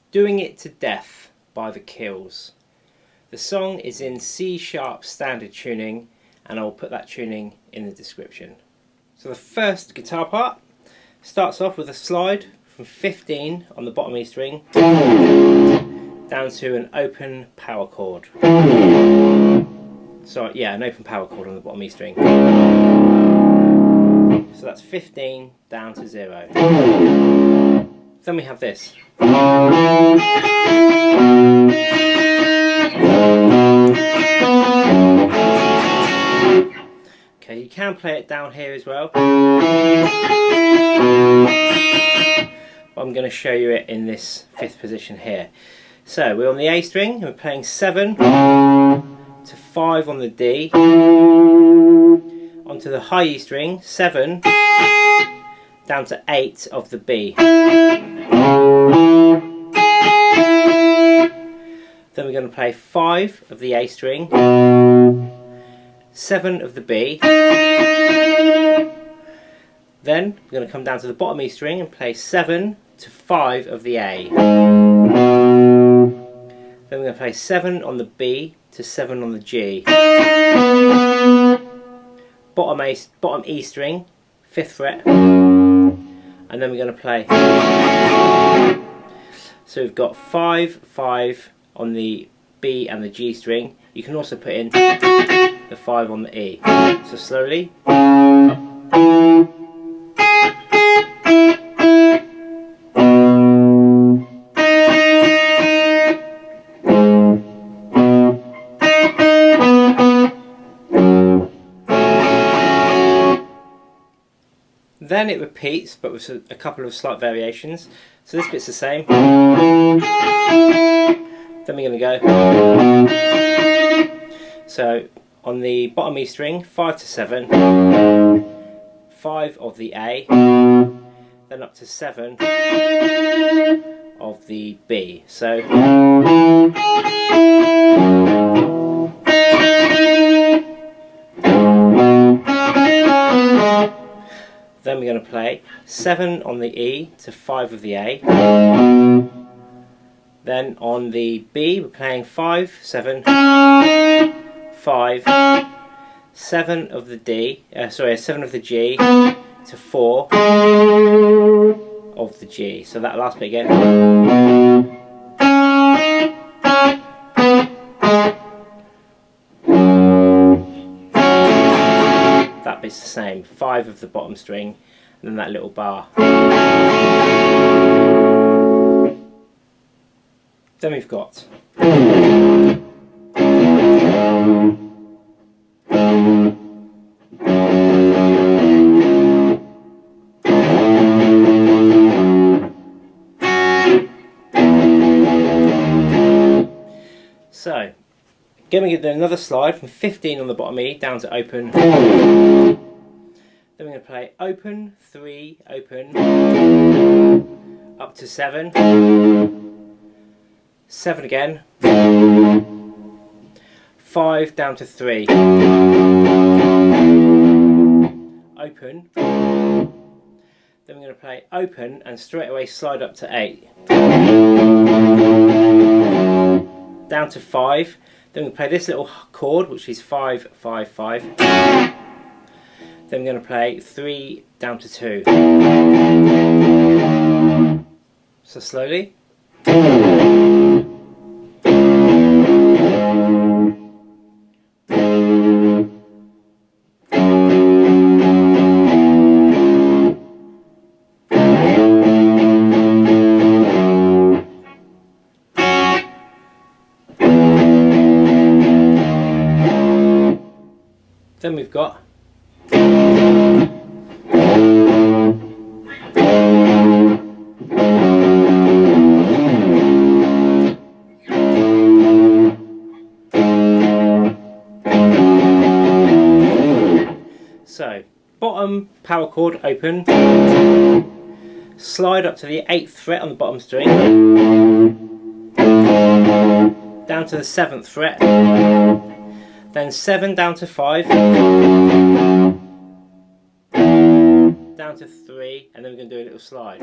Doing It to Death by The Kills. The song is in C# standard tuning, and I'll put that tuning in the description. So the first guitar part starts off with a slide from 15 on the bottom E string down to an open power chord. So yeah, an open power chord on the bottom E string. So that's 15 down to 0. Then we have this. Okay, you can play it down here as well, but I'm going to show you it in this 5th position here. So we're on the A string and we're playing 7 to 5 on the D, onto the high E string, 7 down to 8 of the B. Then we're going to play 5 of the A string, 7 of the B. Then we're going to come down to the bottom E string and play 7 to 5 of the A. Then we're going to play 7 on the B to 7 on the G. Bottom E string, 5th fret, and then we're going to play. So we've got 5, 5 on the B and the G string. You can also put in the 5 on the E. So slowly. Then it repeats, but with a couple of slight variations. So this bit's the same. Then we're going to go. So on the bottom E string, 5 to 7, 5 of the A, then up to 7 of the B. So then we're going to play 7 on the E to 5 of the A. Then on the B we're playing 5, 7, 5, 7 of the D, 7 of the G to 4 of the G. So that last bit again. That bit's the same. 5 of the bottom string, and then that little bar. Then we've got so again we get another slide from 15 on the bottom E down to open. Then we're going to play open, 3, open, up to 7, 7 again, 5 down to 3, open, then we're going to play open and straight away slide up to 8, down to 5, then we play this little chord which is 5, 5, 5, then we're going to play 3 down to 2, so slowly. Then we've got so bottom power chord open, slide up to the 8th fret on the bottom string, down to the 7th fret, then 7 down to 5, down to 3, and then we're going to do a little slide.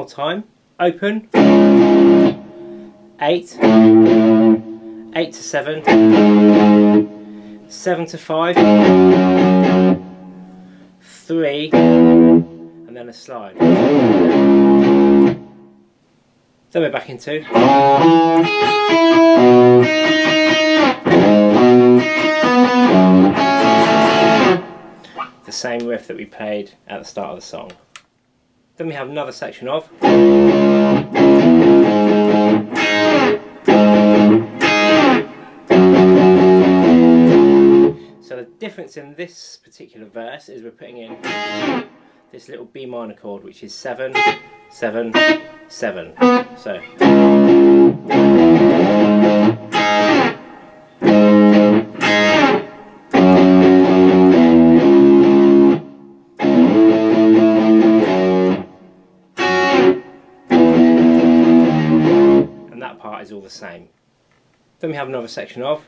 more time. Open, 8, 8 to 7, 7 to 5, 3, and then a slide. Then we're back in 2. The same riff that we played at the start of the song. Then we have another section of. So the difference in this particular verse is we're putting in this little B minor chord, which is 7, 7, 7. So. And that part is all the same. Then we have another section of.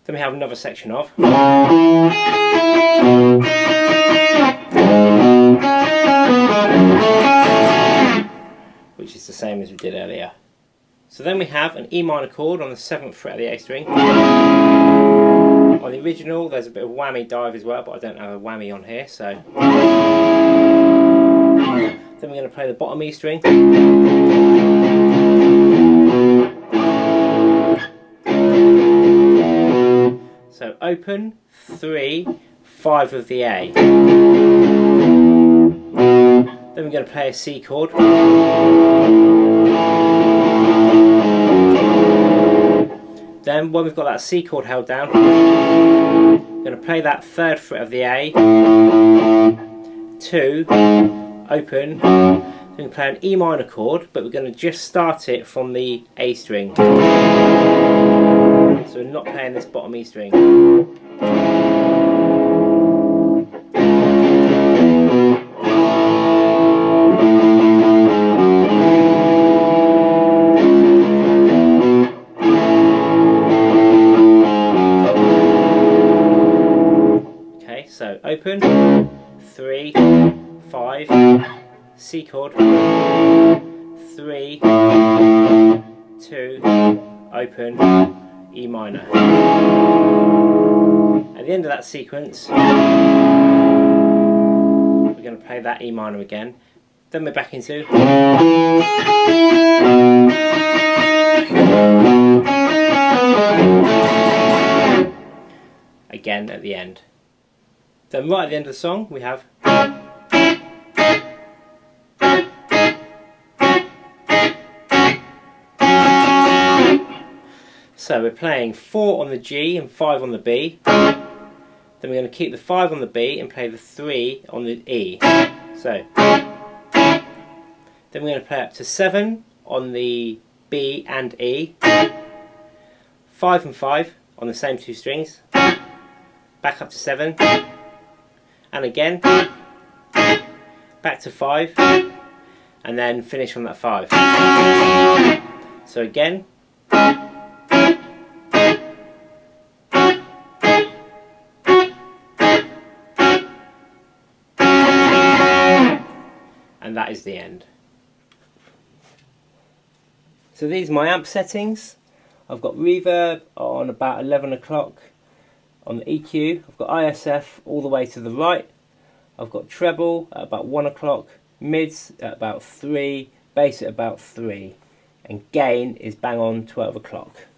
Then we have another section of. Which is the same as we did earlier. So then we have an E minor chord on the 7th fret of the A string. On the original there's a bit of whammy dive as well, but I don't have a whammy on here, so. Then we're going to play the bottom E string. So open, 3, 5 of the A. Then we're going to play a C chord. Then when we've got that C chord held down, we're going to play that 3rd fret of the A, 2, open, then we can play an E minor chord, but we're going to just start it from the A string. So we're not playing this bottom E string. Okay, so open, 3, 5, C chord, 3, 2, open, E minor. At the end of that sequence, we're going to play that E minor again. Then we're back into. Again at the end. Then right at the end of the song we have. So we're playing 4 on the G and 5 on the B. Then we're going to keep the 5 on the B and play the 3 on the E. So. Then we're going to play up to 7 on the B and E. 5 and 5 on the same 2 strings. Back up to 7. And again. Back to 5. And then finish on that 5. So again. And that is the end. So these are my amp settings. I've got reverb on about 11 o'clock on the EQ. I've got ISF all the way to the right. I've got treble at about 1 o'clock, mids at about 3, bass at about 3, and gain is bang on 12 o'clock.